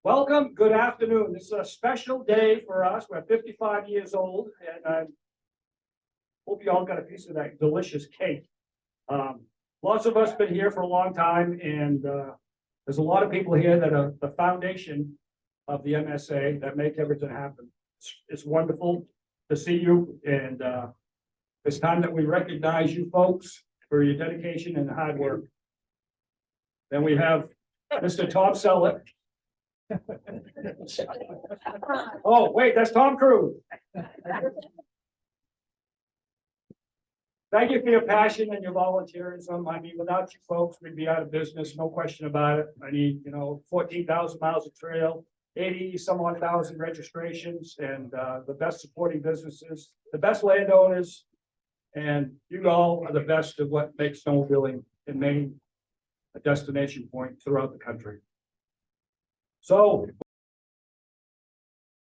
Welcome, good afternoon. This is a special day for us. We're 55 years old, and I hope you all got a piece of that delicious cake. Lots of us been here for a long time, and there's a lot of people here that are the foundation of the MSA that make everything happen. It's wonderful to see you, and it's time that we recognize you folks for your dedication and hard work. Then we have Mr. Tom Selleck. Oh, wait, that's Tom Cruise. Thank you for your passion and your volunteerism. I mean, without you folks, we'd be out of business, no question about it. I need, 14,000 miles of trail, 80 some odd thousand registrations, and the best supporting businesses, the best landowners, and you all are the best of what makes snowmobiling in Maine a destination point throughout the country. So,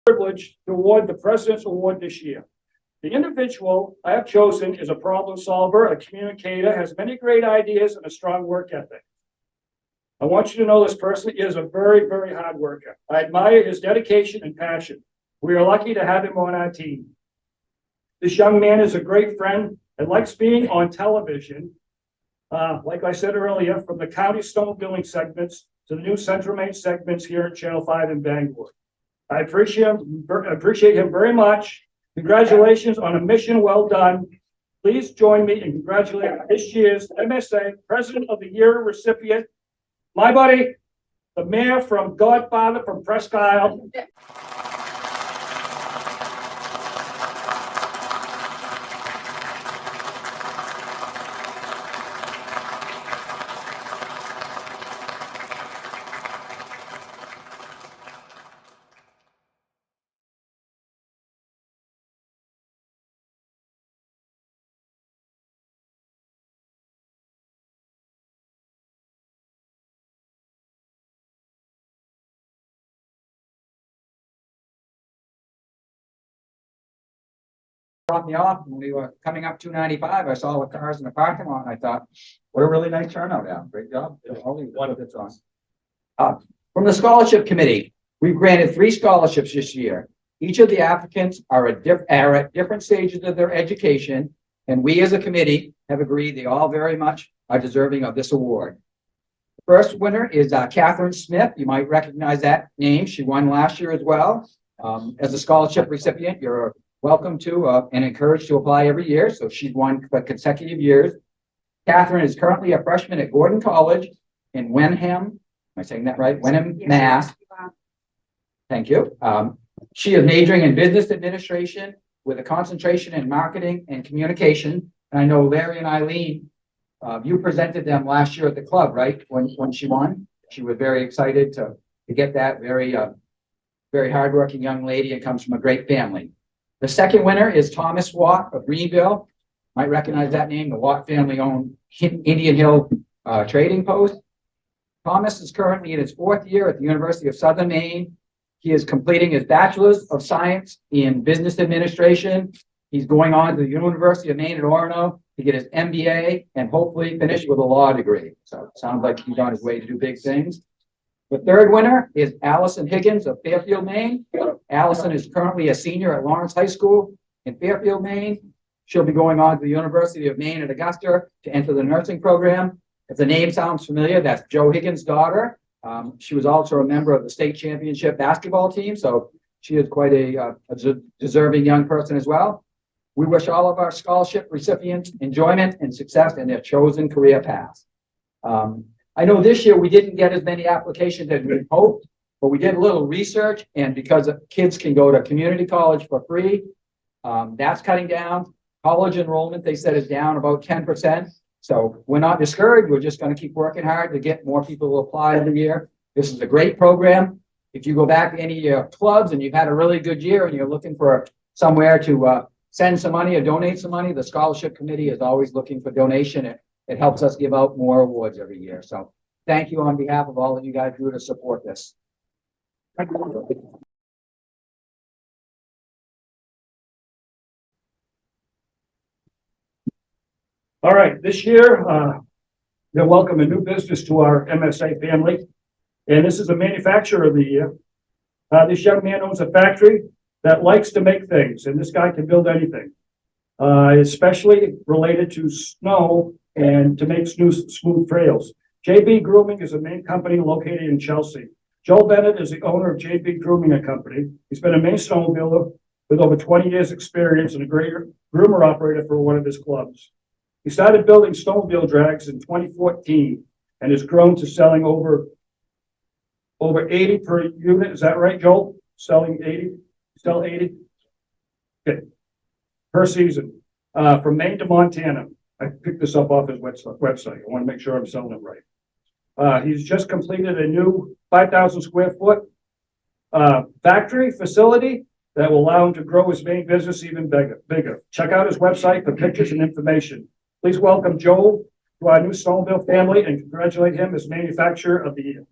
privileged to award the President's Award this year. The individual I have chosen is a problem solver, a communicator, has many great ideas and a strong work ethic. I want you to know this person is a very, very hard worker. I admire his dedication and passion. We are lucky to have him on our team. This young man is a great friend and likes being on television. Like I said earlier, from the county snowmobiling segments to the new Central Maine segments here at Channel 5 in Bangor. I appreciate him very much. Congratulations on a mission well done. Please join me in congratulating this year's MSA President of the Year recipient, my buddy, the mayor from Godfather from Presque Isle. Dropped me off when we were coming up 295. I saw the cars in the parking lot, and I thought, what a really nice turnout out. Great job. Only one of it's on. From the scholarship committee, we've granted 3 scholarships this year. Each of the applicants are at different stages of their education, and we as a committee have agreed they all very much are deserving of this award. The first winner is Catherine Smith. You might recognize that name. She won last year as well. As a scholarship recipient, you're welcome to and encouraged to apply every year. So she's won for consecutive years. Catherine is currently a freshman at Gordon College in Wenham. Am I saying that right? Wenham, Mass. Thank you. She is majoring in business administration with a concentration in marketing and communication. And I know Larry and Eileen, you presented them last year at the club, right? When she won, she was very excited to get that very hardworking young lady and comes from a great family. The second winner is Thomas Watt of Greenville. Might recognize that name. The Watt family owned Indian Hill Trading Post. Thomas is currently in his 4th year at the University of Southern Maine. He is completing his Bachelor's of Science in Business Administration. He's going on to the University of Maine at Orono to get his MBA and hopefully finish with a law degree. So it sounds like he's on his way to do big things. The third winner is Allison Higgins of Fairfield, Maine. Allison is currently a senior at Lawrence High School in Fairfield, Maine. She'll be going on to the University of Maine at Augusta to enter the nursing program. If the name sounds familiar, that's Joe Higgins' daughter. She was also a member of the state championship basketball team, so she is quite a deserving young person as well. We wish all of our scholarship recipients enjoyment and success in their chosen career paths. I know this year we didn't get as many applications as we hoped, but we did a little research, and because kids can go to community college for free, that's cutting down. College enrollment, they said, is down about 10%. So we're not discouraged. We're just going to keep working hard to get more people to apply every year. This is a great program. If you go back to any of your clubs and you've had a really good year and you're looking for somewhere to send some money or donate some money, the scholarship committee is always looking for donation. It helps us give out more awards every year. So thank you on behalf of all that you guys do to support this. All right, this year, to welcome a new business to our MSA family. And this is a manufacturer of the year. This young man owns a factory that likes to make things, and this guy can build anything, especially related to snow and to make smooth trails. JB Grooming is a Maine company located in Chelsea. Joel Bennett is the owner of JB Grooming and Company. He's been a Maine snowmobiler with over 20 years experience and a great groomer operator for one of his clubs. He started building snowmobile drags in 2014 and has grown to selling over 80 per unit. Is that right, Joel? Selling 80? Sell 80? Okay. Per season. From Maine to Montana. I picked this up off his website. I want to make sure I'm selling it right. He's just completed a new 5,000 square foot factory facility that will allow him to grow his main business even bigger. Check out his website for pictures and information. Please welcome Joel to our new snowmobile family and congratulate him as manufacturer of the year.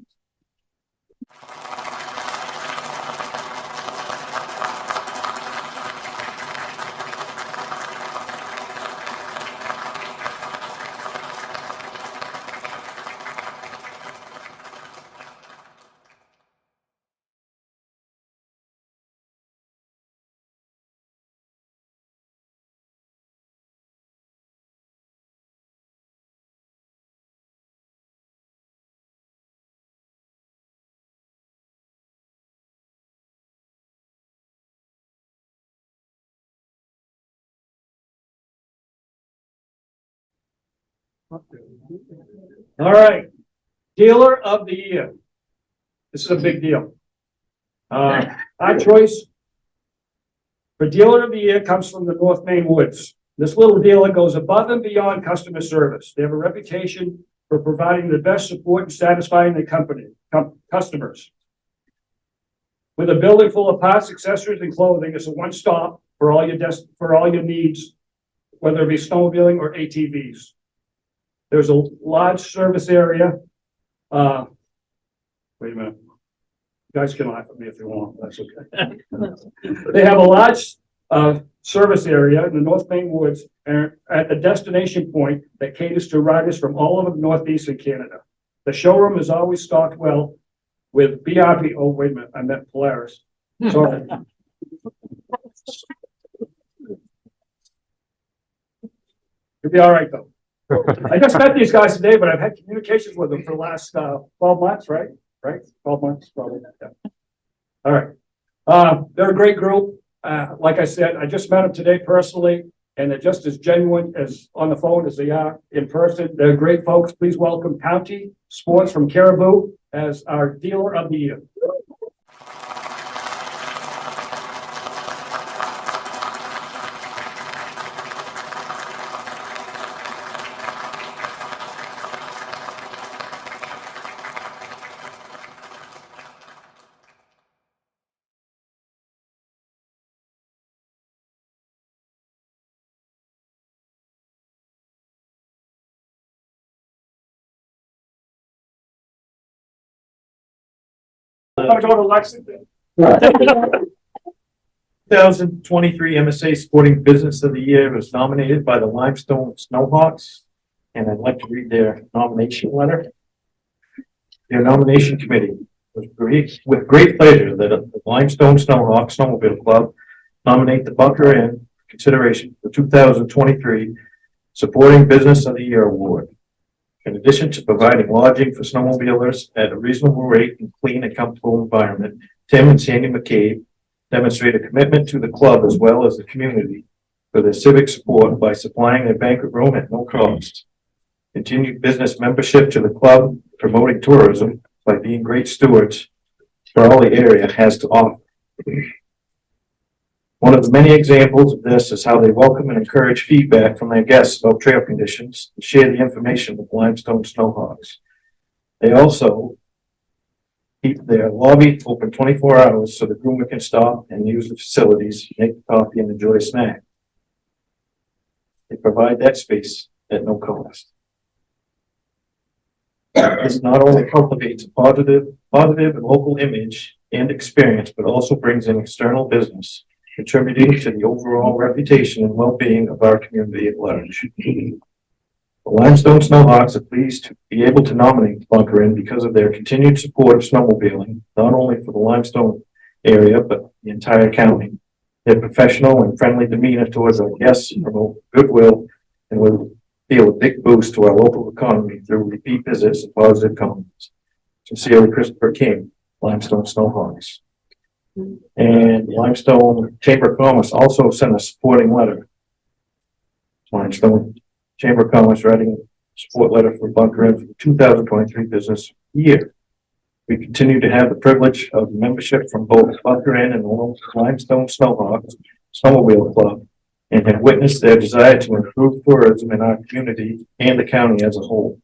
All right, dealer of the year. This is a big deal. Our choice for dealer of the year comes from the North Maine Woods. This little dealer goes above and beyond customer service. They have a reputation for providing the best support and satisfying their customers. With a building full of parts, accessories, and clothing, it's a one-stop for all your needs, whether it be snowmobiling or ATVs. There's a large service area. Wait a minute. You guys can laugh at me if you want. That's okay. They have a large service area in the North Maine Woods and at a destination point that caters to riders from all over the Northeast and Canada. The showroom is always stocked well with BRP. Oh, wait a minute. I meant Polaris. Sorry. You'll be all right, though. I just met these guys today, but I've had communications with them for the last 12 months, right? Right? 12 months, probably. Yeah. All right. They're a great group. Like I said, I just met them today personally, and they're just as genuine as on the phone as they are in person. They're great folks. Please welcome County Sports from Caribou as our dealer of the year. I'm going to go to Lexington. 2023 MSA Sporting Business of the Year was nominated by the Limestone Snowhawks, and I'd like to read their nomination letter. Their nomination committee was with great pleasure that the Limestone Snowhawks Snowmobile Club nominate the Bunker Inn consideration for 2023 Supporting Business of the Year Award. In addition to providing lodging for snowmobilers at a reasonable rate and clean and comfortable environment, Tim and Sandy McCabe demonstrate a commitment to the club as well as the community for their civic support by supplying their banquet room at no cost. Continued business membership to the club, promoting tourism by being great stewards for all the area has to offer. One of the many examples of this is how they welcome and encourage feedback from their guests about trail conditions and share the information with Limestone Snowhawks. They also keep their lobby open 24 hours so the groomer can stop and use the facilities, make coffee, and enjoy a snack. They provide that space at no cost. This not only cultivates a positive and local image and experience, but also brings in external business, contributing to the overall reputation and well-being of our community at large. The Limestone Snowhawks are pleased to be able to nominate Bunker Inn because of their continued support of snowmobiling, not only for the Limestone area, but the entire county. Their professional and friendly demeanor towards our guests promote goodwill and will feel a big boost to our local economy through repeat visits and positive comments. Sincerely, Christopher King, Limestone Snowhawks. And Limestone Chamber of Commerce also sent a supporting letter. Limestone Chamber of Commerce writing a support letter for Bunker Inn for the 2023 business year. We continue to have the privilege of membership from both Bunker Inn and the Limestone Snowhawks Snowmobile Club, and have witnessed their desire to improve tourism in our community and the county as a whole.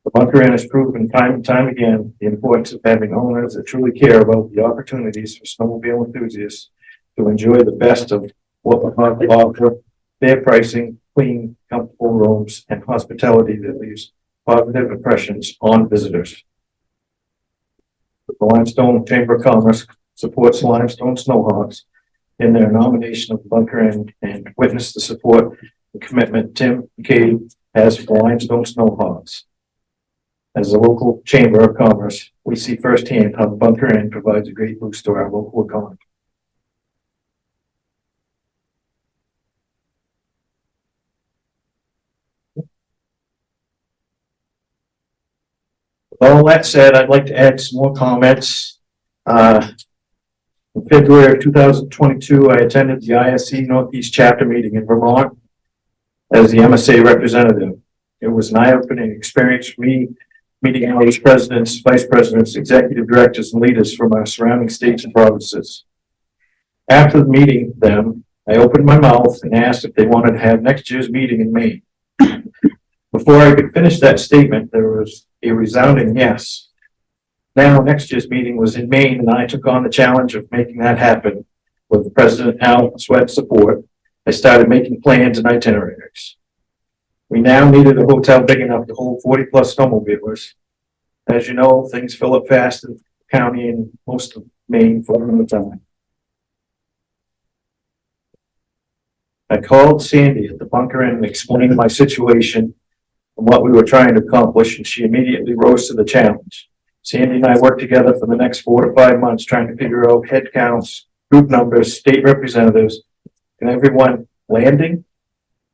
The Bunker Inn has proven time and time again the importance of having owners that truly care about the opportunities for snowmobile enthusiasts to enjoy the best of what we have to offer, fair pricing, clean, comfortable rooms, and hospitality that leaves positive impressions on visitors. The Limestone Chamber of Commerce supports Limestone Snowhawks in their nomination of Bunker Inn and witness the support and commitment Tim McCabe has for Limestone Snowhawks. As a local chamber of commerce, we see firsthand how Bunker Inn provides a great boost to our local economy. With all that said, I'd like to add some more comments. In February of 2022, I attended the ISC Northeast chapter meeting in Vermont as the MSA representative. It was an eye-opening experience for me, meeting all these presidents, vice presidents, executive directors, and leaders from our surrounding states and provinces. After meeting them, I opened my mouth and asked if they wanted to have next year's meeting in Maine. Before I could finish that statement, there was a resounding yes. Now, next year's meeting was in Maine, and I took on the challenge of making that happen. With President Al Sweat's support, I started making plans and itineraries. We now needed a hotel big enough to hold 40-plus snowmobilers. As you know, things fill up fast in the county and most of Maine for the time. I called Sandy at the Bunker Inn and explained my situation and what we were trying to accomplish, and she immediately rose to the challenge. Sandy and I worked together for the next 4 to 5 months trying to figure out head counts, group numbers, state representatives, and everyone landing in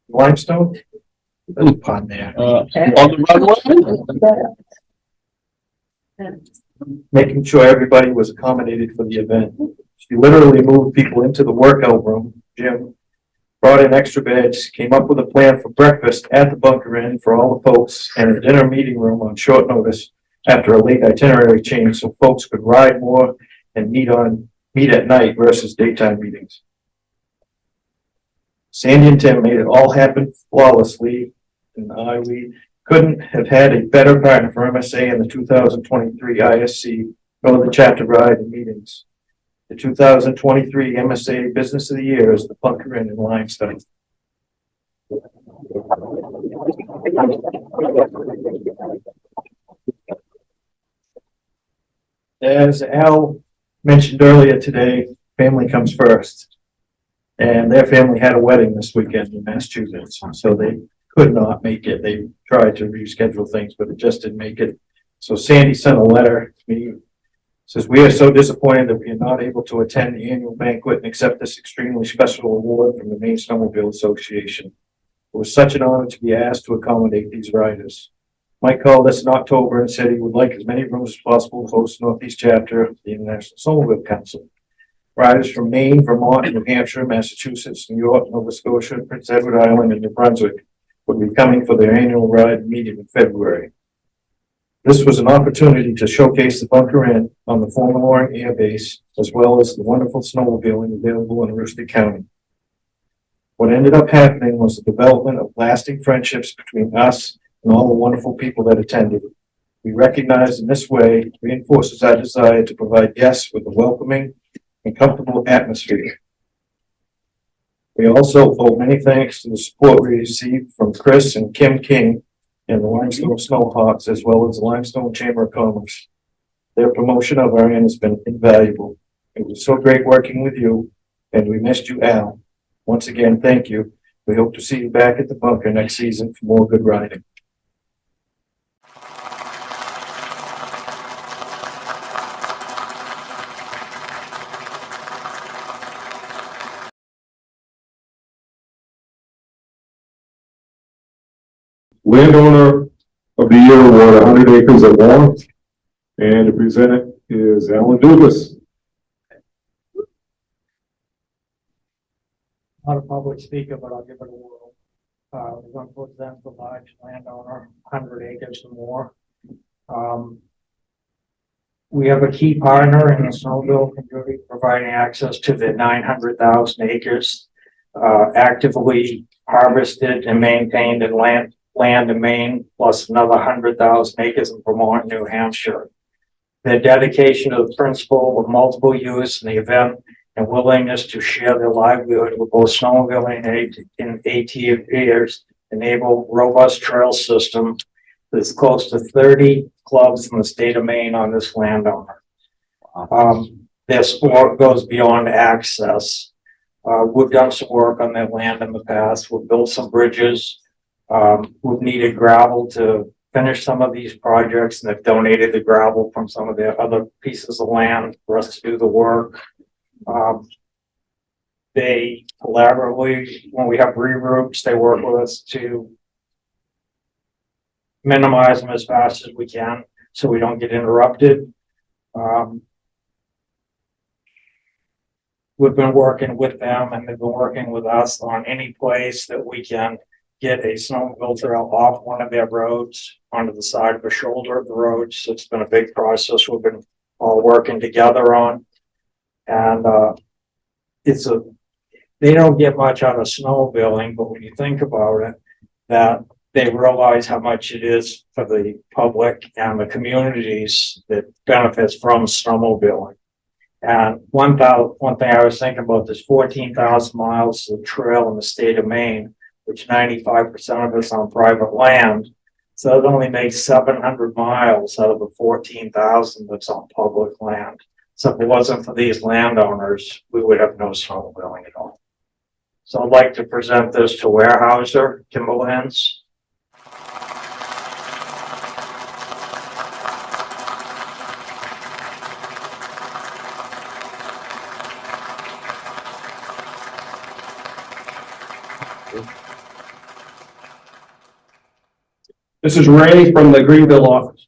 Limestone. There's a pun there. On the runway? Making sure everybody was accommodated for the event. She literally moved people into the workout room, gym, brought in extra beds, came up with a plan for breakfast at the Bunker Inn for all the folks, and a dinner meeting room on short notice after a late itinerary change so folks could ride more and meet at night versus daytime meetings. Sandy and Tim made it all happen flawlessly, and we couldn't have had a better partner for MSA in the 2023 ISC or the chapter ride and meetings. The 2023 MSA Business of the Year is the Bunker Inn in Limestone. As Al mentioned earlier today, family comes first. And their family had a wedding this weekend in Massachusetts, so they could not make it. They tried to reschedule things, but it just didn't make it. So Sandy sent a letter to me. Says, we are so disappointed that we are not able to attend the annual banquet and accept this extremely special award from the Maine Snowmobile Association. It was such an honor to be asked to accommodate these riders. Mike called us in October and said he would like as many rooms as possible to host the Northeast chapter of the International Snowmobile Council. Riders from Maine, Vermont, New Hampshire, Massachusetts, New York, Nova Scotia, Prince Edward Island, and New Brunswick would be coming for their annual ride meeting in February. This was an opportunity to showcase the Bunker Inn on the former Loring Air Base, as well as the wonderful snowmobiling available in Aroostook County. What ended up happening was the development of lasting friendships between us and all the wonderful people that attended. We recognize in this way reinforces our desire to provide guests with a welcoming and comfortable atmosphere. We also owe many thanks to the support we received from Chris and Kim King and the Limestone Snowhawks, as well as the Limestone Chamber of Commerce. Their promotion of our inn has been invaluable. It was so great working with you, and we missed you, Al. Once again, thank you, We hope to see you back at the bunker next season for more good riding. Landowner of the Year Award, 100 acres or more. And to present it is Alan Douglas. Not a public speaker, but I'll give it a whirl. We're going to present the large landowner, 100 acres or more. We have a key partner in the Snowmobile community, providing access to the 900,000 acres actively harvested and maintained in land in Maine, plus another 100,000 acres in Vermont and New Hampshire. Their dedication to the principle of multiple use in the event and willingness to share their livelihood with both snowmobiling and ATVers enable robust trail system. There's close to 30 clubs in the state of Maine on this landowner. This work goes beyond access. We've done some work on that land in the past. We've built some bridges. We've needed gravel to finish some of these projects, and they've donated the gravel from some of their other pieces of land for us to do the work. They collaboratively, when we have reroutes, they work with us to minimize them as fast as we can so we don't get interrupted. We've been working with them and they've been working with us on any place that we can get a snowmobile trail off one of their roads onto the side of a shoulder of the road. So it's been a big process we've been all working together on. And they don't get much out of snowmobiling, but when you think about it, that they realize how much it is for the public and the communities that benefits from snowmobiling. And one thing I was thinking about, there's 14,000 miles of trail in the state of Maine, which 95% of it's on private land. So it only makes 700 miles out of the 14,000 that's on public land. So if it wasn't for these landowners, we would have no snowmobiling at all. So I'd like to present this to Weyerhaeuser, Timberlands. This is Ray from the Greenville office.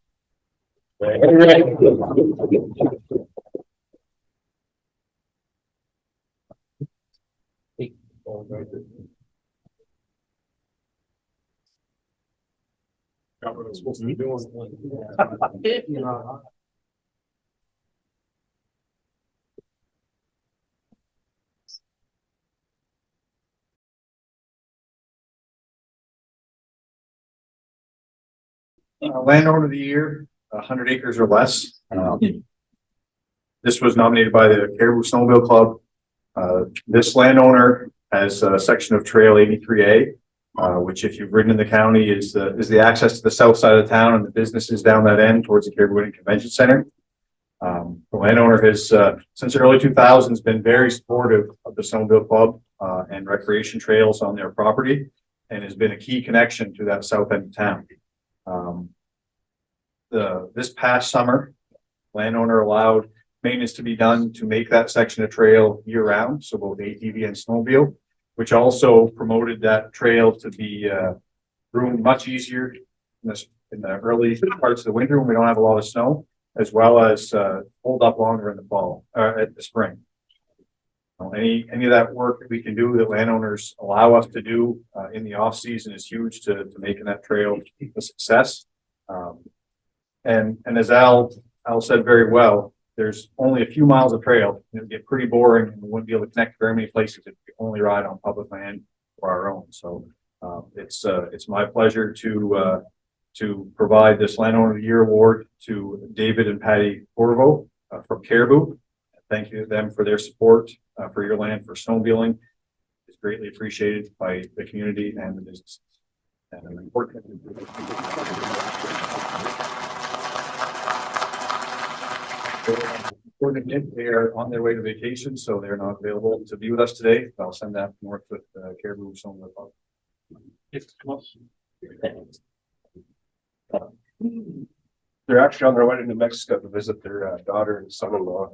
Supposed to be doing. Landowner of the Year, 100 acres or less. This was nominated by the Caribou Snowmobile Club. This landowner has a section of Trail 83A, which if you've ridden in the county is the access to the south side of the town and the businesses down that end towards the Caribou Convention Center. The landowner has, since the early 2000s, been very supportive of the Snowmobile Club and recreation trails on their property and has been a key connection to that south end of town. This past summer, landowner allowed maintenance to be done to make that section of trail year round, so both ATV and snowmobile, which also promoted that trail to be groomed much easier in the early parts of the winter when we don't have a lot of snow, as well as hold up longer in the fall at the spring. Any of that work that we can do that landowners allow us to do in the off season is huge to making that trail a success. And as Al said very well, there's only a few miles of trail. It would get pretty boring and we wouldn't be able to connect very many places if we only ride on public land for our own. So it's my pleasure to provide this Landowner of the Year award to David and Patty Corvo from Caribou. Thank you to them for their support for your land for snowmobiling. It's greatly appreciated by the community and the businesses. And an important. coordinate. They're on their way to vacation, so they're not available to be with us today. I'll send that north with Caribou Snowmobile Club. They're actually on their way to New Mexico to visit their daughter and son-in-law.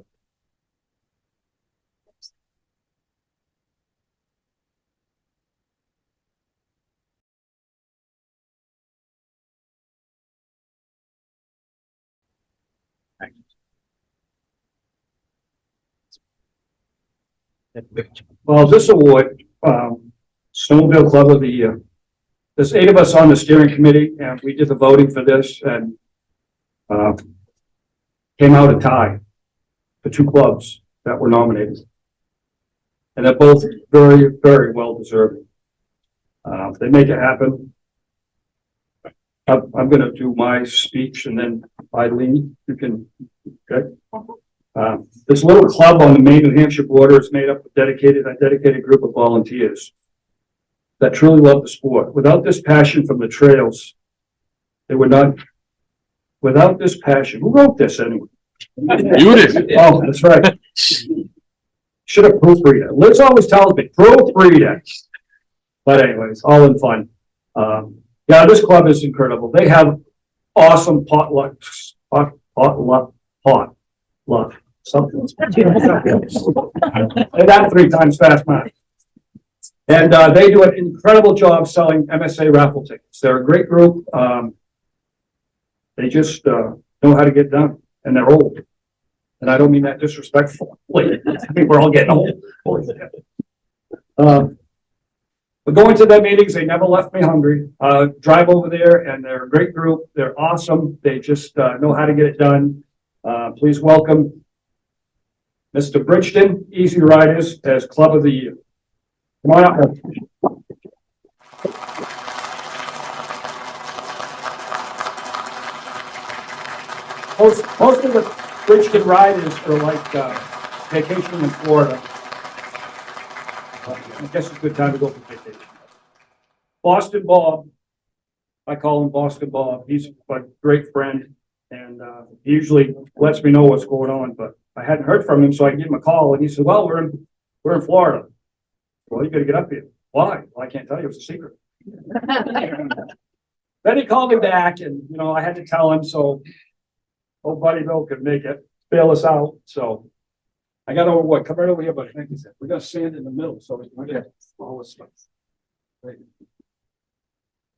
Well, this award, Snowmobile Club of the Year. There's 8 of us on the steering committee, and we did the voting for this, and came out a tie for 2 clubs that were nominated. And they're both very, very well deserving. If they make it happen, I'm gonna do my speech, and then Eileen, you can, okay? This little club on the Maine-New Hampshire border is made up of a dedicated group of volunteers that truly love the sport. Without this passion from the trails, they would not, without this passion, who wrote this anyway? You did. Oh, that's right. Should have proofread it. Liz always tells me, proofread it. But anyways, all in fun. Yeah, this club is incredible. They have awesome potlucks, potluck, something. Say that 3 times fast, man. And they do an incredible job selling MSA raffle tickets. They're a great group. They just know how to get done, and they're old. And I don't mean that disrespectfully. I mean, we're all getting old. But going to their meetings, they never left me hungry. Drive over there, and they're a great group. They're awesome. They just know how to get it done. Please welcome Mr. Bridgeton, Easy Riders, as Club of the Year. Come on up. Most of the Bridgeton riders are like vacationing in Florida. I guess it's a good time to go for vacation. Boston Bob, I call him Boston Bob. He's a great friend, and he usually lets me know what's going on. But I hadn't heard from him, so I gave him a call, and he said, "Well, we're in Florida." Well, you got to get up here. Why? Well, I can't tell you. It's a secret. Then he called me back, and I had to tell him. So, old buddy Bill could make it, bail us out. So, I got over what? Come right over here, buddy. Thank you, sir. We got sand in the middle, so we can get all this stuff. Great.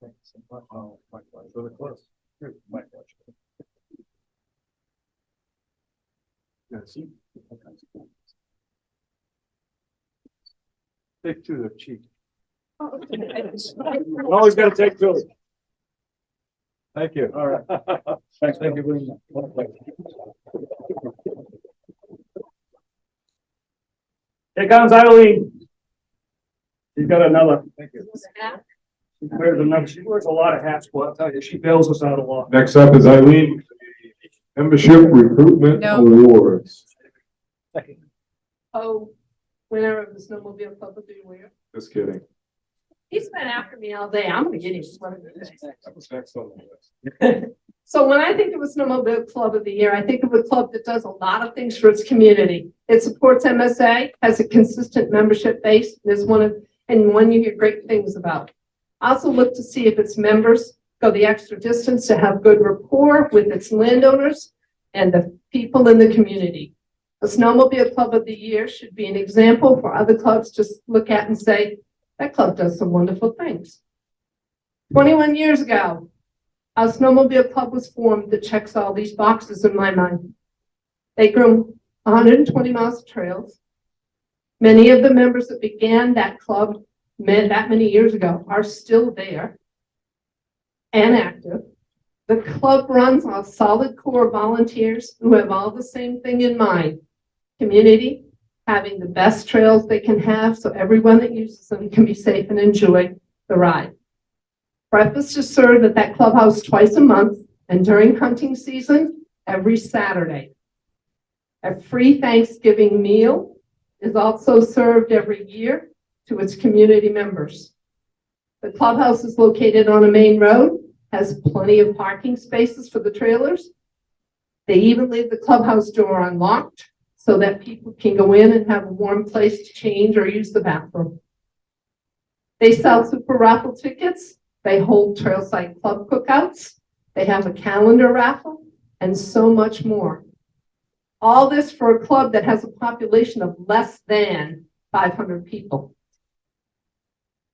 Thanks. Oh, my pleasure. Really close. Here, my pleasure. Yeah, see? Take 2, they're cheap. Always got to take 2. Thank you. All right. Thanks. Thank you very much. Here comes Eileen. She's got another. Thank you. She wears another. She wears a lot of hats, but I'll tell you, she bails us out a lot. Next up is Eileen, Membership Recruitment Awards. Oh, winner of the Snowmobile Club of the Year. Just kidding. He's been after me all day. I'm gonna get him one of these. That was next on the list. So when I think of a Snowmobile Club of the Year, I think of a club that does a lot of things for its community. It supports MSA, has a consistent membership base. There's one you hear great things about. I also look to see if its members go the extra distance to have good rapport with its landowners and the people in the community. A Snowmobile Club of the Year should be an example for other clubs to look at and say, that club does some wonderful things. 21 years ago, a Snowmobile Club was formed that checks all these boxes in my mind. They grew 120 miles of trails. Many of the members that began that club that many years ago are still there and active. The club runs on a solid core of volunteers who have all the same thing in mind: community, having the best trails they can have so everyone that uses them can be safe and enjoy the ride. Breakfast is served at that clubhouse twice a month, and during hunting season, every Saturday. A free Thanksgiving meal is also served every year to its community members. The clubhouse is located on a main road, has plenty of parking spaces for the trailers. They even leave the clubhouse door unlocked so that people can go in and have a warm place to change or use the bathroom. They sell super raffle tickets. They hold Trailside Club cookouts. They have a calendar raffle and so much more. All this for a club that has a population of less than 500 people.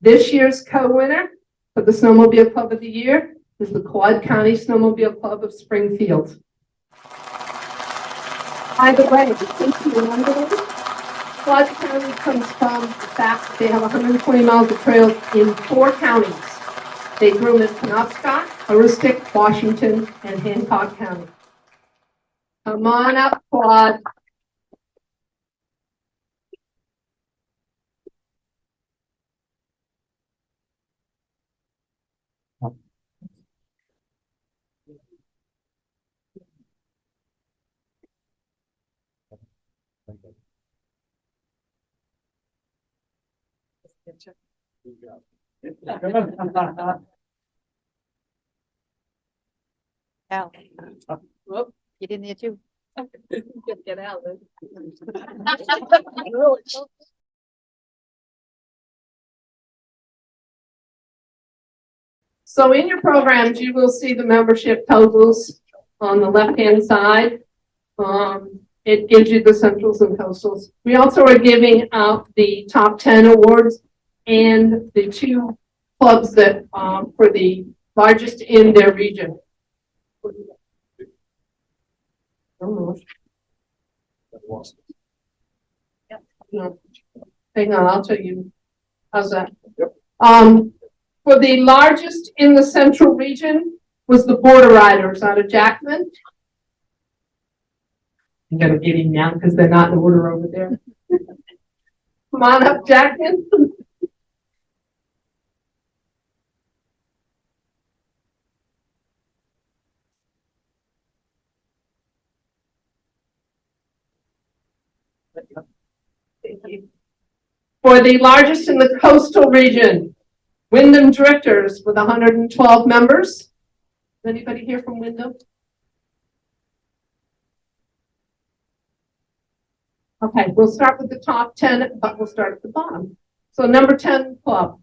This year's co-winner for the Snowmobile Club of the Year is the Quad County Snowmobile Club of Springfield. By the way, in case you remember this, Quad County comes from the fact that they have 120 miles of trails in 4 counties. They grew in Penobscot, Aroostook, Washington, and Hancock County. Come on up, Quad. Al. Whoop, get in there too. Get out. So in your programs, you will see the membership totals on the left-hand side. It gives you the centrals and coastals. We also are giving out the top 10 awards and the 2 clubs that for the largest in their region. No. Hang on, I'll tell you. How's that? Yep. For the largest in the central region was the Border Riders out of Jackman. I'm gonna get him now because they're not in order over there. Come on up, Jackman. Thank you. For the largest in the coastal region, Wyndham Drifters with 112 members. Anybody here from Wyndham? Okay, we'll start with the top 10, but we'll start at the bottom. So number 10 club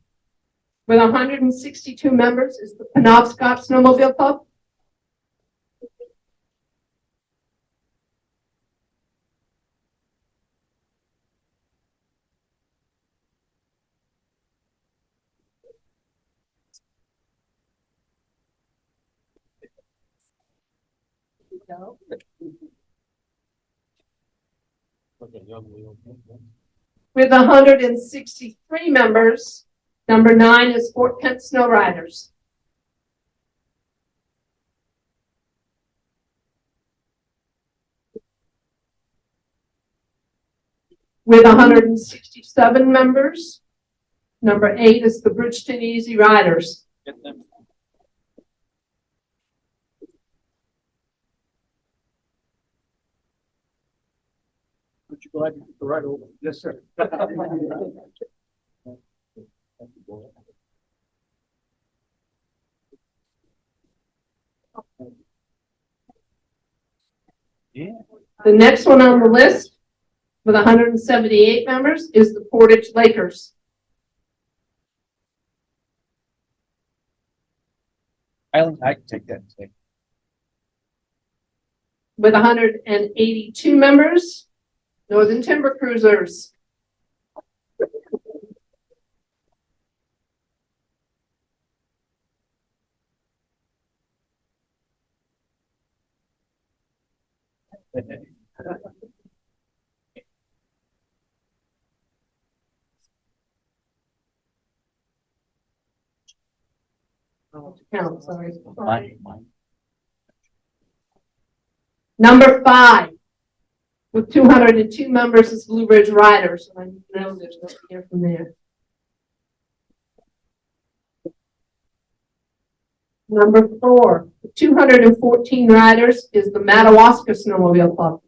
with 162 members is the Penobscot Snowmobile Club. With 163 members, number 9 is Fort Kent Snow Riders. With 167 members, number 8 is the Bridgeton Easy Riders. Would you go ahead and put the right over? Yes, sir. The next one on the list with 178 members is the Portage Lakers. I can take that. With 182 members, Northern Timber Cruisers. Count, sorry. Number 5 with 202 members is Blue Ridge Riders. I know there's nothing here from there. Number 4 with 214 riders is the Madawaska Snowmobile Club.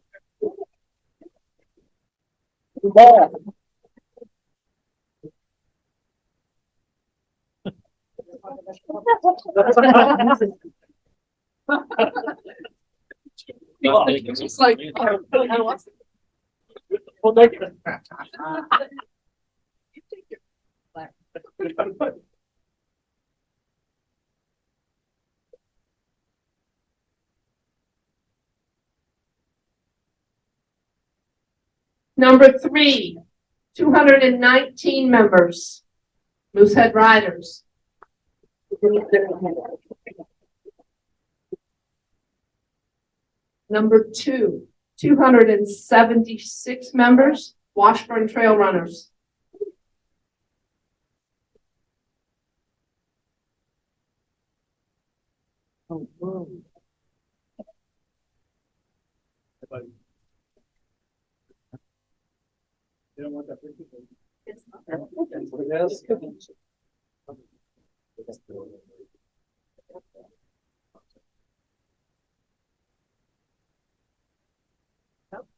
It's like, Well, thank you. Number 3, 219 members, Moosehead Riders. Number 2, 276 members, Washburn Trail Runners. You don't want that picture?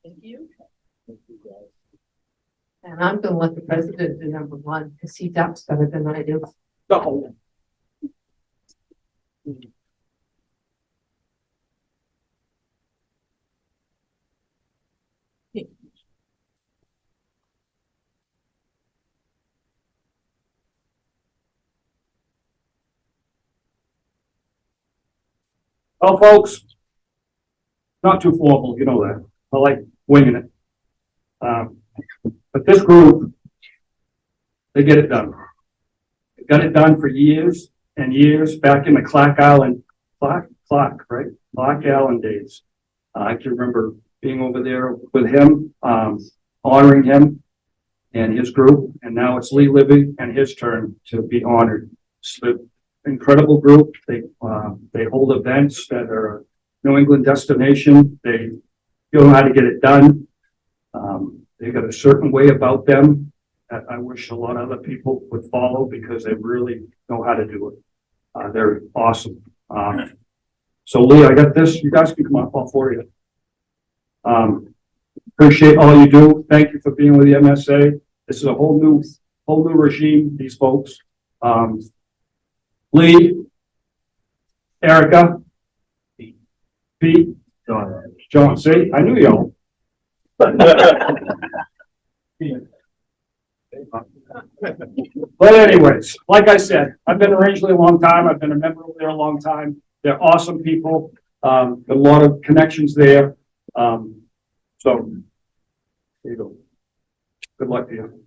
Thank you. And I'm gonna let the president do number 1 because he doubts better than I do. No. Well, folks, not too formal, you know that. I like winging it. But this group, they get it done. They got it done for years and years back in the Clark Island, right? Clark Island days. I can remember being over there with him, honoring him and his group. And now it's Lee Libby and his turn to be honored. It's an incredible group. They hold events that are a New England destination. They know how to get it done. They got a certain way about them that I wish a lot of other people would follow because they really know how to do it. They're awesome. So Lee, I got this. You guys can come up, all four of you. Appreciate all you do. Thank you for being with the MSA. This is a whole new regime, these folks. Lee, Erica, Pete, John, see, I knew y'all. But anyways, like I said, I've been in Rangeley a long time. I've been a member over there a long time. They're awesome people. Got a lot of connections there. So there you go. Good luck to you.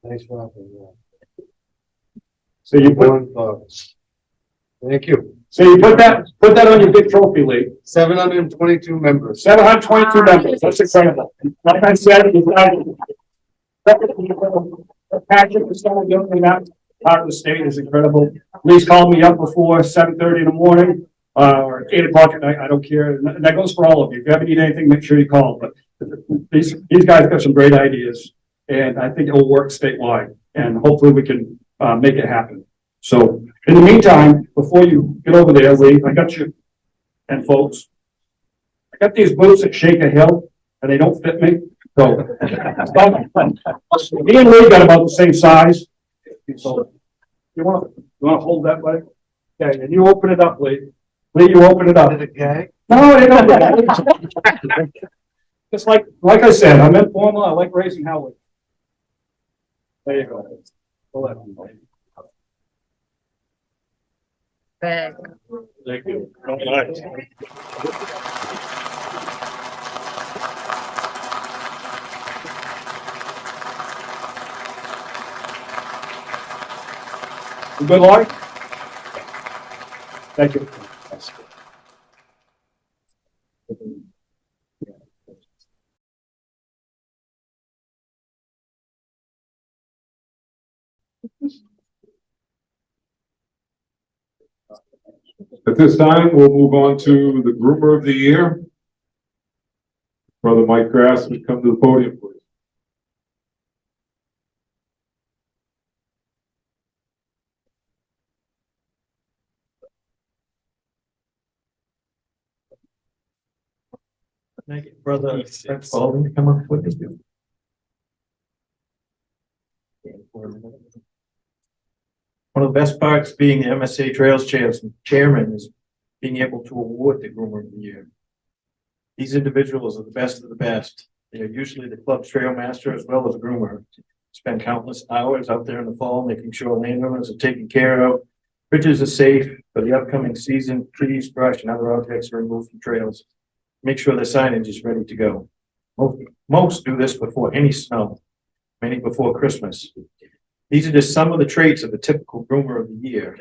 Thanks for So you put, Thank you. so you put that on your big trophy, Lee. 722 members. 722 members. That's incredible. Like I said, you guys, the passion for someone doing that part of the state is incredible. Lee's called me up before 7:30 in the morning, or 8 o'clock at night. I don't care. And that goes for all of you. If you ever need anything, make sure you call. But these guys got some great ideas, and I think it will work statewide. And hopefully we can make it happen. So in the meantime, before you get over there, Lee, I got you, and folks, I got these boots that shake a hill, and they don't fit me. So me and Lee got about the same size. So you want to hold that way? Okay, and you open it up, Lee. Lee, you open it up. Okay. No, they don't. Just like I said, I'm informal. I like raising hell. There you go. Go ahead. Bag. Thank you. All right. You good, Laurie? Thank you. At this time, we'll move on to the Groomer of the Year. Brother Mike Grass would come to the podium, please. Thank you, brother. Baldwin, to come up with this. One of the best parts of being the MSA Trails Chairman is being able to award the Groomer of the Year. These individuals are the best of the best. They are usually the club's trail master as well as a groomer. Spend countless hours out there in the fall making sure landowners are taken care of, bridges are safe for the upcoming season, trees, brush, and other objects are removed from trails. Make sure the signage is ready to go. Most do this before any snow, many before Christmas. These are just some of the traits of the typical groomer of the year.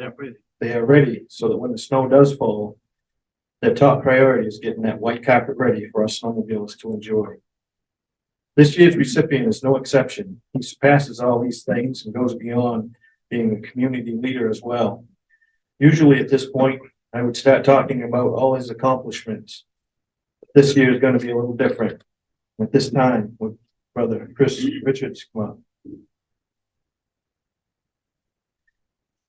They are ready so that when the snow does fall, their top priority is getting that white carpet ready for our snowmobiles to enjoy. This year's recipient is no exception. He surpasses all these things and goes beyond being a community leader as well. Usually at this point, I would start talking about all his accomplishments. This year is going to be a little different. At this time, with Brother Chris Richards, come on.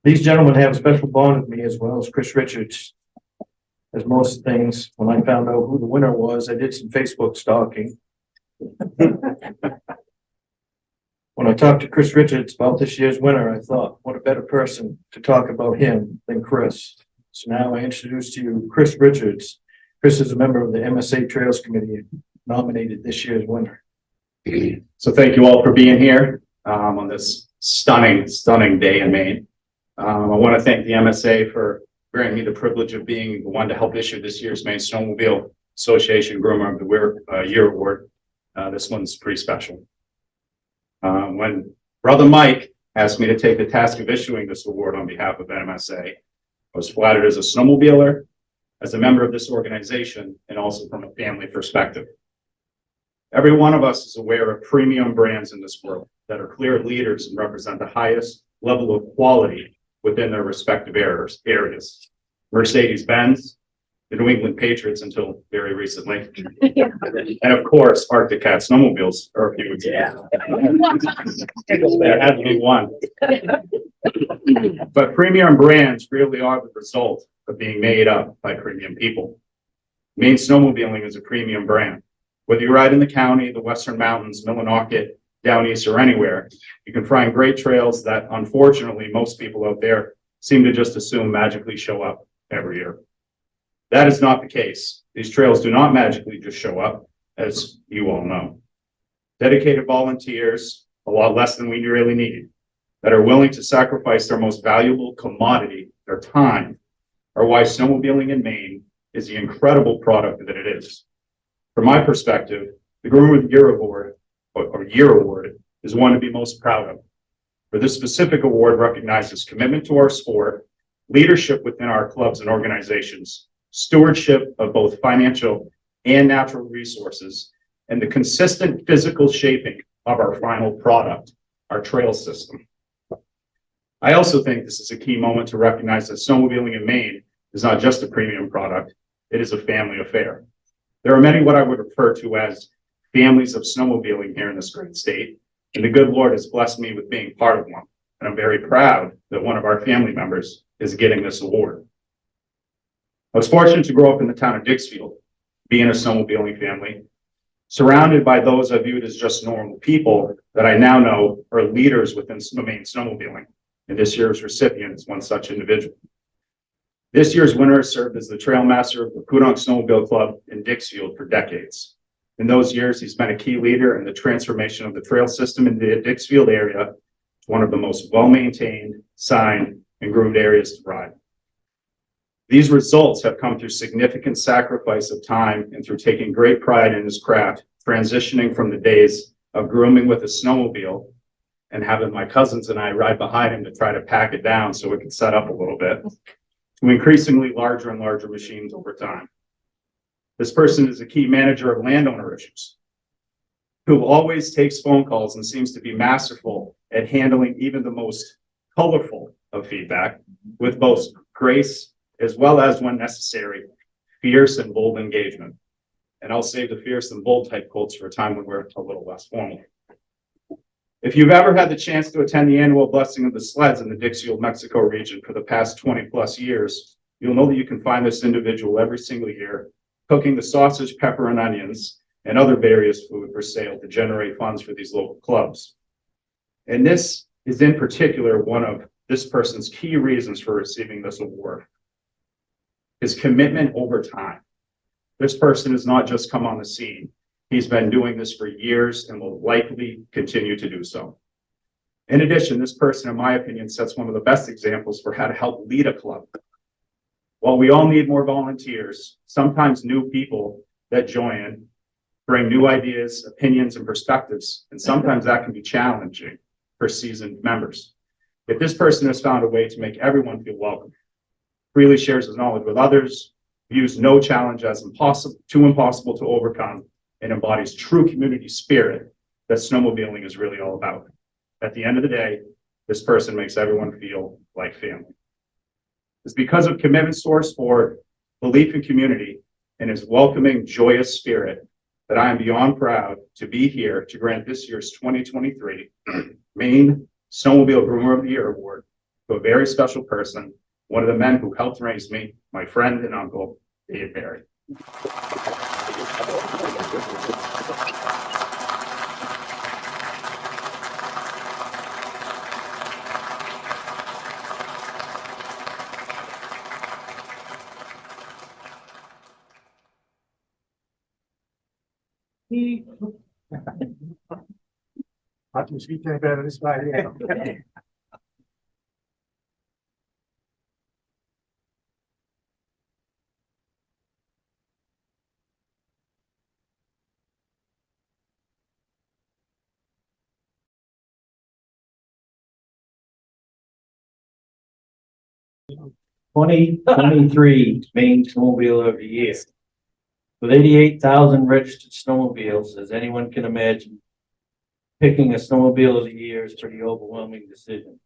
These gentlemen have a special bond with me as well as Chris Richards. As most things, when I found out who the winner was, I did some Facebook stalking. When I talked to Chris Richards about this year's winner, I thought, what a better person to talk about him than Chris. So now I introduce to you Chris Richards. Chris is a member of the MSA Trails Committee, nominated this year's winner. So thank you all for being here on this stunning day in Maine. I want to thank the MSA for granting me the privilege of being the one to help issue this year's Maine Snowmobile Association Groomer of the Year Award. This one's pretty special. When Brother Mike asked me to take the task of issuing this award on behalf of MSA, I was flattered as a snowmobiler, as a member of this organization, and also from a family perspective. Every one of us is aware of premium brands in this world that are clear leaders and represent the highest level of quality within their respective areas. Mercedes-Benz, the New England Patriots until very recently, and of course, Arctic Cat snowmobiles are a few examples. There had to be one. But premium brands really are the result of being made up by premium people. Maine Snowmobiling is a premium brand. Whether you ride in the county, the Western Mountains, Millinocket, down east, or anywhere, you can find great trails that unfortunately most people out there seem to just assume magically show up every year. That is not the case. These trails do not magically just show up, as you all know. Dedicated volunteers, a lot less than we really need, that are willing to sacrifice their most valuable commodity, their time, are why snowmobiling in Maine is the incredible product that it is. From my perspective, the Groomer of the Year Award, or Year Award, is one to be most proud of. For this specific award recognizes commitment to our sport, leadership within our clubs and organizations, stewardship of both financial and natural resources, and the consistent physical shaping of our final product, our trail system. I also think this is a key moment to recognize that snowmobiling in Maine is not just a premium product, it is a family affair. There are many what I would refer to as families of snowmobiling here in this great state, and the good Lord has blessed me with being part of one. And I'm very proud that one of our family members is getting this award. I was fortunate to grow up in the town of Dixfield, being a snowmobiling family, surrounded by those I viewed as just normal people that I now know are leaders within Maine snowmobiling. And this year's recipient is one such individual. This year's winner served as the trail master of the Pudong Snowmobile Club in Dixfield for decades. In those years, he's been a key leader in the transformation of the trail system in the Dixfield area to one of the most well-maintained, signed, and groomed areas to ride. These results have come through significant sacrifice of time and through taking great pride in his craft, transitioning from the days of grooming with a snowmobile and having my cousins and I ride behind him to try to pack it down so it could set up a little bit, to increasingly larger and larger machines over time. This person is a key manager of landowner issues, who always takes phone calls and seems to be masterful at handling even the most colorful of feedback with both grace as well as, when necessary, fierce and bold engagement. And I'll save the fierce and bold type quotes for a time when we're a little less formal. If you've ever had the chance to attend the annual Blessing of the Sleds in the Dixfield, Mexico region for the past 20 plus years, you'll know that you can find this individual every single year cooking the sausage, pepper, and onions and other various food for sale to generate funds for these local clubs. And this is in particular one of this person's key reasons for receiving this award. His commitment over time. This person has not just come on the scene. He's been doing this for years and will likely continue to do so. In addition, this person, in my opinion, sets one of the best examples for how to help lead a club. While we all need more volunteers, sometimes new people that join bring new ideas, opinions, and perspectives, and sometimes that can be challenging for seasoned members. If this person has found a way to make everyone feel welcome, freely shares his knowledge with others, views no challenge as too impossible to overcome, and embodies true community spirit that snowmobiling is really all about. At the end of the day, this person makes everyone feel like family. It's because of commitments to our sport, belief in community, and his welcoming, joyous spirit that I am beyond proud to be here to grant this year's 2023 Maine Snowmobile Groomer of the Year Award to a very special person, one of the men who helped raise me, my friend and uncle, Dave Barry. Twenty twenty-three Maine Snowmobile of the Year. With 88,000 registered snowmobiles, as anyone can imagine, picking a snowmobile of the year is a pretty overwhelming decision.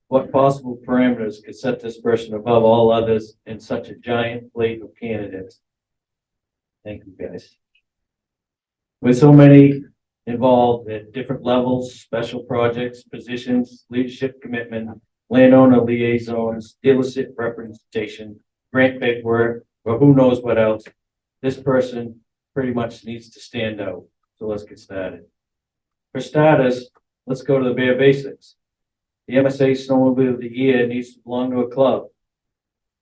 What possible parameters could set this person above all others in such a giant plate of candidates? Thank you, guys. With so many involved at different levels, special projects, positions, leadership commitment, landowner liaisons, dealership representation, grant paperwork, or who knows what else, this person pretty much needs to stand out. So let's get started. For starters, let's go to the bare basics. The MSA Snowmobile of the Year needs to belong to a club.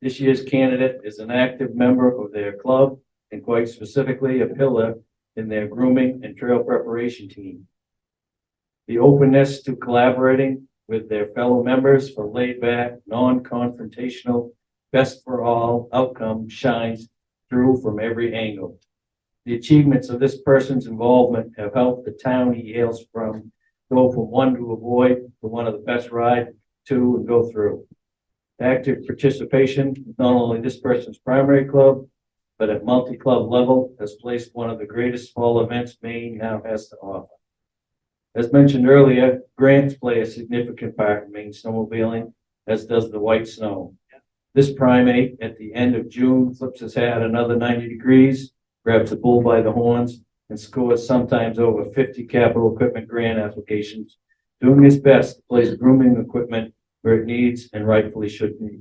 This year's candidate is an active member of their club and quite specifically a pillar in their grooming and trail preparation team. The openness to collaborating with their fellow members for laid-back, non-confrontational, best for all outcome shines through from every angle. The achievements of this person's involvement have helped the town he hails from go from one to avoid to one of the best ride to and go through. Active participation, not only this person's primary club, but at multi-club level has placed one of the greatest fall events Maine now has to offer. As mentioned earlier, grants play a significant part in Maine snowmobiling, as does the white snow. This primate at the end of June flips his hat another 90 degrees, grabs the bull by the horns, and scores sometimes over 50 capital equipment grant applications, doing his best to place grooming equipment where it needs and rightfully should be.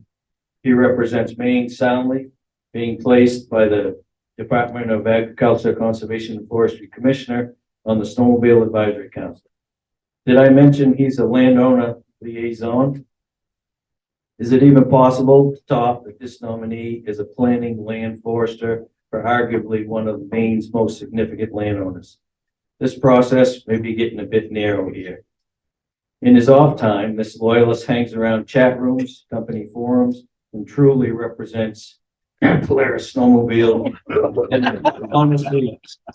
He represents Maine soundly, being placed by the Department of Agriculture, Conservation, and Forestry Commissioner on the Snowmobile Advisory Council. Did I mention he's a landowner liaison? Is it even possible to top that this nominee is a planning land forester for arguably one of Maine's most significant landowners? This process may be getting a bit narrow here. In his off time, this loyalist hangs around chat rooms, company forums, and truly represents Polaris Snowmobile and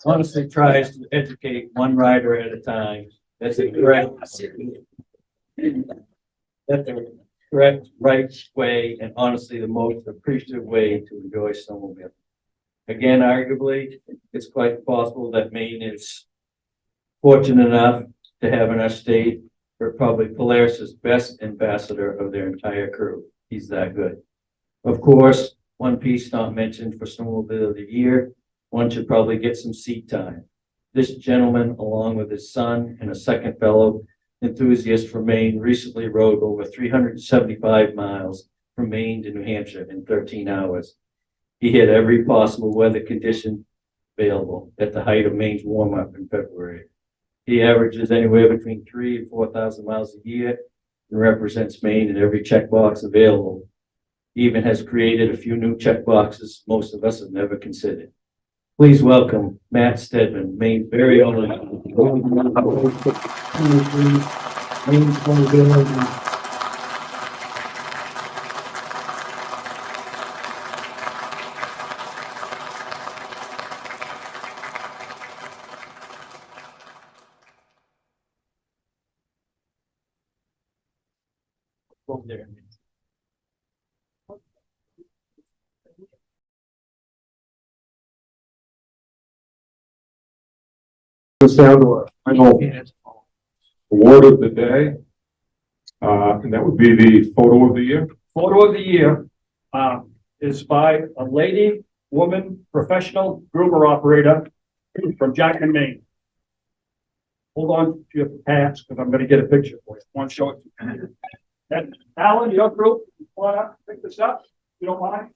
honestly tries to educate one rider at a time. That's the correct, right way, and honestly the most appreciative way to enjoy snowmobile. Again, arguably, it's quite possible that Maine is fortunate enough to have in our state probably Polaris's best ambassador of their entire crew. He's that good. Of course, one piece not mentioned for Snowmobile of the Year, one should probably get some seat time. This gentleman, along with his son and a second fellow enthusiast from Maine, recently rode over 375 miles from Maine to New Hampshire in 13 hours. He had every possible weather condition available at the height of Maine's warm-up in February. He averages anywhere between 3,000 and 4,000 miles a year and represents Maine in every checkbox available. He even has created a few new checkboxes most of us have never considered. Please welcome Matt Stedman, Maine's very own. Maine's snowmobiling. Goes down to our final award of the day. And that would be the photo of the year. Photo of the year, is by a lady, woman, professional groomer operator from Jackman, Maine. Hold on to your pants, because I'm gonna get a picture for you. Want to show it to you? And Alan, your group, want to pick this up, if you don't mind?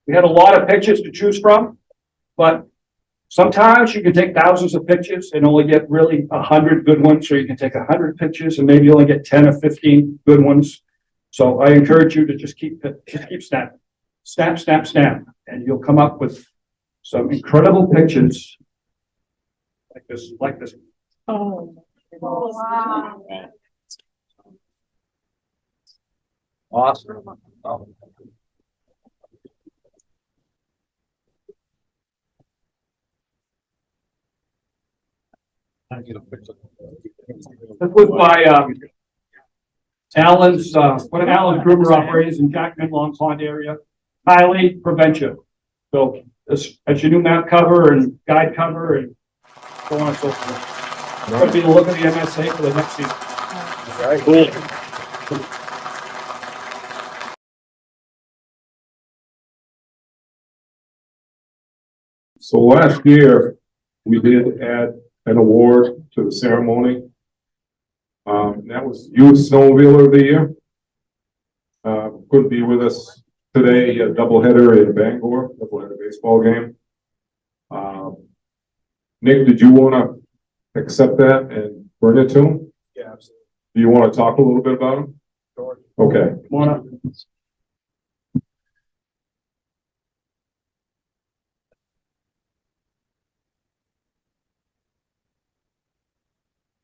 We had a lot of pictures to choose from, but sometimes you can take thousands of pictures and only get really 100 good ones, or you can take 100 pictures and maybe only get 10 or 15 good ones. So I encourage you to just keep snapping. Snap, snap, snap, and you'll come up with some incredible pictures like this. Oh, wow. Awesome. This was by Alan's, one of Alan's groomer operators in Jackman, Long Pond area, Kylie Prevention. So this, as your new map cover and guide cover and so on and so forth. It's going to be the look of the MSA for the next season. So last year, we did add an award to the ceremony. That was Youth Snowmobiler of the Year. Couldn't be with us today. He had a doubleheader in Bangor, doubleheader baseball game. Nick, did you want to accept that and bring it to him? Yeah, absolutely. Do you want to talk a little bit about him? Sure. Okay. Come on up.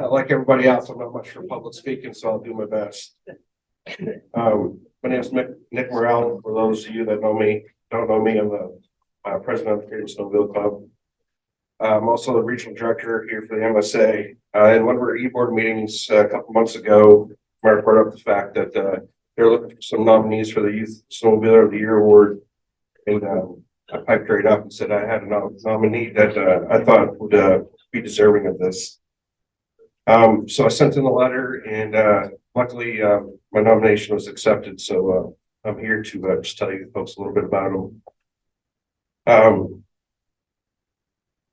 Like everybody else, I'm not much for public speaking, so I'll do my best. My name is Nick Morrell. For those of you that don't know me, I'm the president of the Greater Snowmobile Club. I'm also the regional director here for the MSA. In one of our e-board meetings a couple months ago, Mark brought up the fact that they're looking for some nominees for the Youth Snowmobiler of the Year award. And I piped right up and said I had a nominee that I thought would be deserving of this. So I sent in the letter, and luckily my nomination was accepted. So I'm here to just tell you folks a little bit about him.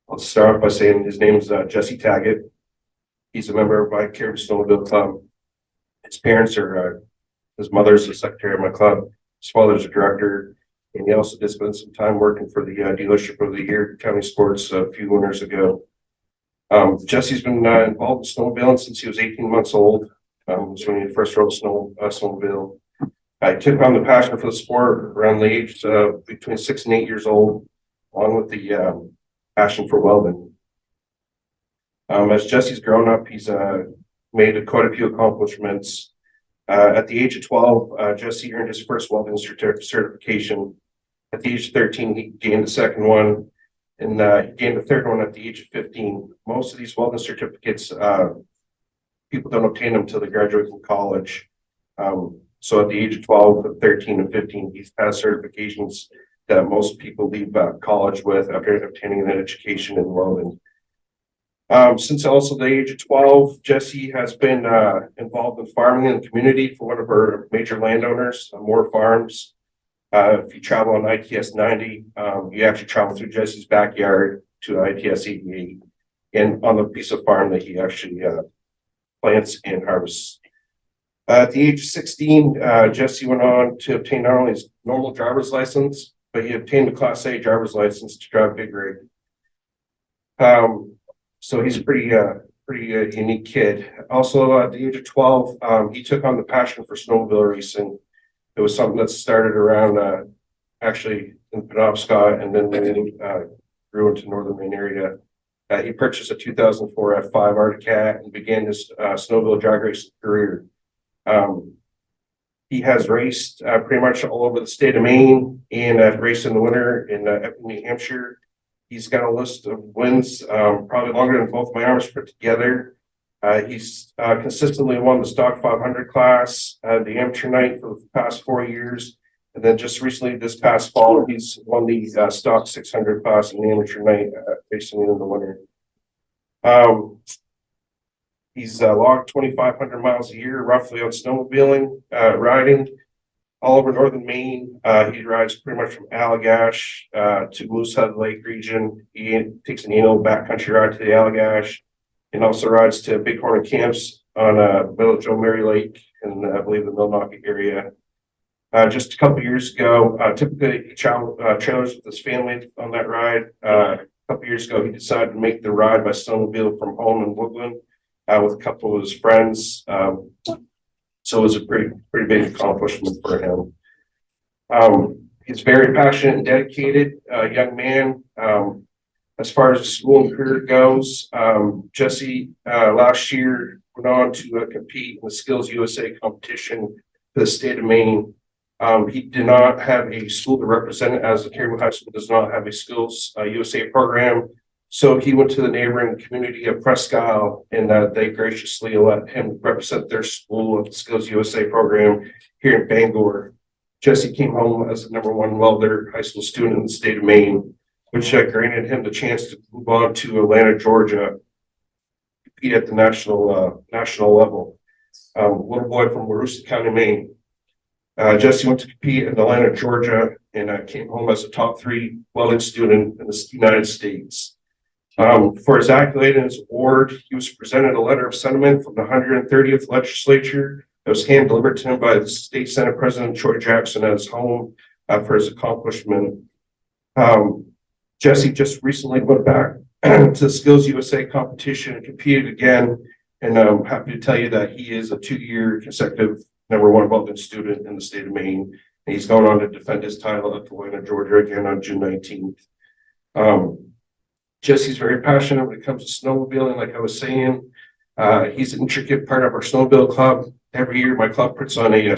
I'll start by saying his name is Jesse Taggett. He's a member of my Caribou Snowmobile Club. His parents are, his mother's the secretary of my club. His father's a director, and he also did spend some time working for the dealership of the year, County Sports, a few winters ago. Jesse's been involved in snowmobiling since he was 18 months old. Was when he first rode snowmobile. I took on the passion for the sport around the age between 6 and 8 years old, along with the passion for welding. As Jesse's grown up, he's made quite a few accomplishments. At the age of 12, Jesse earned his first welding certification. At the age of 13, he gained a second one, and he gained a third one at the age of 15. Most of these welding certificates, people don't obtain them until they graduate from college. So at the age of 12, 13, and 15, he's passed certifications that most people leave college with after obtaining an education in welding. Since also the age of 12, Jesse has been involved in farming in the community for one of our major landowners, Moore Farms. If you travel on ITS 90, you actually travel through Jesse's backyard to ITS 88 and on the piece of farm that he actually plants and harvests. At the age of 16, Jesse went on to obtain not only his normal driver's license, but he obtained a Class A driver's license to drive big rig. So he's a pretty unique kid. Also, at the age of 12, he took on the passion for snowmobile racing. It was something that started around, actually in Penobscot, and then grew into northern Maine area. He purchased a 2004 F5 Arctic Cat and began his snowmobile drag racing career. He has raced pretty much all over the state of Maine and raced in the winter in New Hampshire. He's got a list of wins, probably longer than both my arms put together. He's consistently won the stock 500 class, the amateur night for the past 4 years. And then just recently, this past fall, he's won the stock 600 class in the amateur night, racing in the winter. He's logged 2,500 miles a year, roughly, on snowmobiling, riding all over northern Maine. He rides pretty much from Allagash to Moosehead Lake region. He takes an backcountry ride to the Allagash, and also rides to Bighorn camps on Middle Joe Mary Lake in, I believe, the Millnocket area. Just a couple years ago, typically he trailers with his family on that ride. A couple years ago, he decided to make the ride by snowmobile from home in Woodland with a couple of his friends. So it was a pretty big accomplishment for him. He's very passionate and dedicated young man. As far as the school and career goes, Jesse last year went on to compete in the Skills USA competition for the state of Maine. He did not have a school to represent it, as the Caribou High School does not have a Skills USA program. So he went to the neighboring community of Presque Isle, and they graciously let him represent their school of the Skills USA program here in Bangor. Jesse came home as the #1 welder high school student in the state of Maine, which granted him the chance to move on to Atlanta, Georgia, compete at the national level. Little boy from Aroostook County, Maine. Jesse went to compete in Atlanta, Georgia, and came home as a top 3 welding student in the United States. For his accolade and his award, he was presented a letter of sentiment from the 130th legislature that was hand delivered to him by the state Senate President Troy Jackson at his home for his accomplishment. Jesse just recently went back to the Skills USA competition and competed again. And I'm happy to tell you that he is a 2-year consecutive #1 welding student in the state of Maine. And he's going on to defend his title at Atlanta, Georgia again on June 19th. Jesse's very passionate when it comes to snowmobiling, like I was saying. He's an intricate part of our snowmobile club. Every year, my club puts on a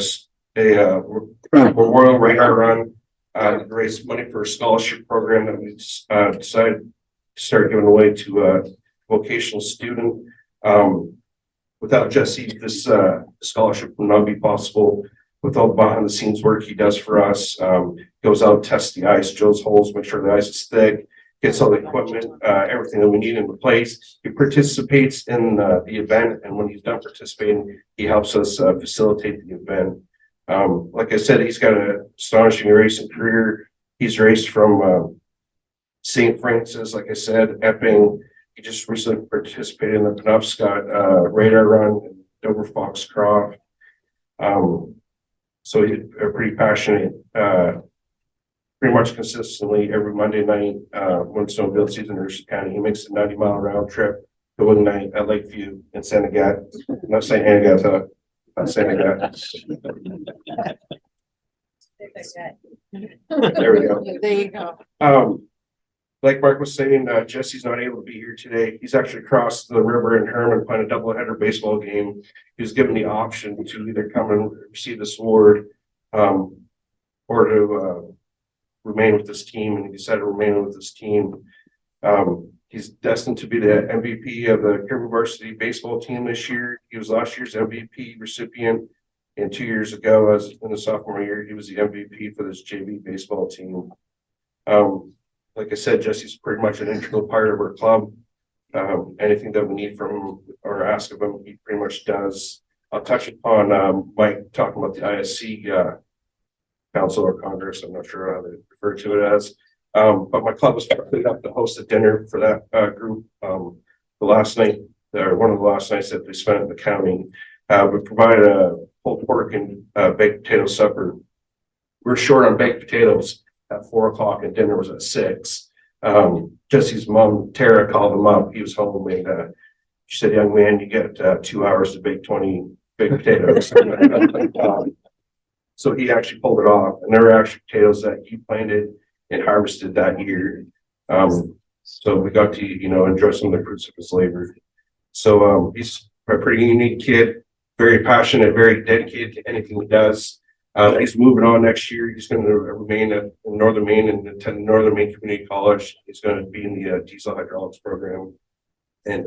Royal Radar Run to raise money for a scholarship program that we decided to start giving away to a vocational student. Without Jesse, this scholarship would not be possible. With all the behind the scenes work he does for us, goes out, tests the ice, drills holes, make sure the ice is thick, gets all the equipment, everything that we need in place. He participates in the event, and when he's done participating, he helps us facilitate the event. Like I said, he's got an astonishing racing career. He's raced from St. Francis, like I said, Epping. He just recently participated in the Penobscot Radar Run, Dover Foxcroft. So he's pretty passionate. Pretty much consistently every Monday night when snowmobile season in Aroostook County, he makes a 90-mile round trip to one night at Lakeview in Santa Gat. Not St. Agatha, not Santa Gat. There we go. There you go. Like Mark was saying, Jesse's not able to be here today. He's actually crossed the river in Herman playing a doubleheader baseball game. He was given the option to either come and receive this award or to remain with this team, and he decided to remain with this team. He's destined to be the MVP of the Caribou varsity baseball team this year. He was last year's MVP recipient, and 2 years ago, as in the sophomore year, he was the MVP for this JV baseball team. Like I said, Jesse's pretty much an integral part of our club. Anything that we need from him or ask of him, he pretty much does. I'll touch upon Mike talking about the ISC Council or Congress. I'm not sure how they refer to it as. But my club was put up to host a dinner for that group. The last night, or one of the last nights that they spent in the county, we provided a pulled pork and baked potato supper. We're short on baked potatoes at 4 o'clock and dinner was at 6. Jesse's mom, Tara, called him up. He was home and, she said, young man, you get 2 hours to bake 20 baked potatoes. So he actually pulled it off, and there were actually potatoes that he planted and harvested that year. So we got to, enjoy some of the fruits of his labor. So, he's a pretty unique kid, very passionate, very dedicated to anything he does. He's moving on next year. He's going to remain in Northern Maine and attend Northern Maine Community College. He's going to be in the diesel hydraulics program. And,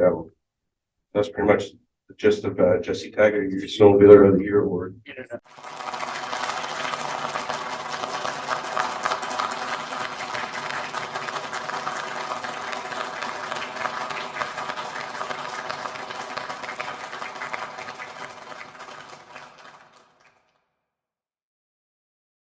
that's pretty much the gist of Jesse Taggart, your Snowmobiler of the Year award.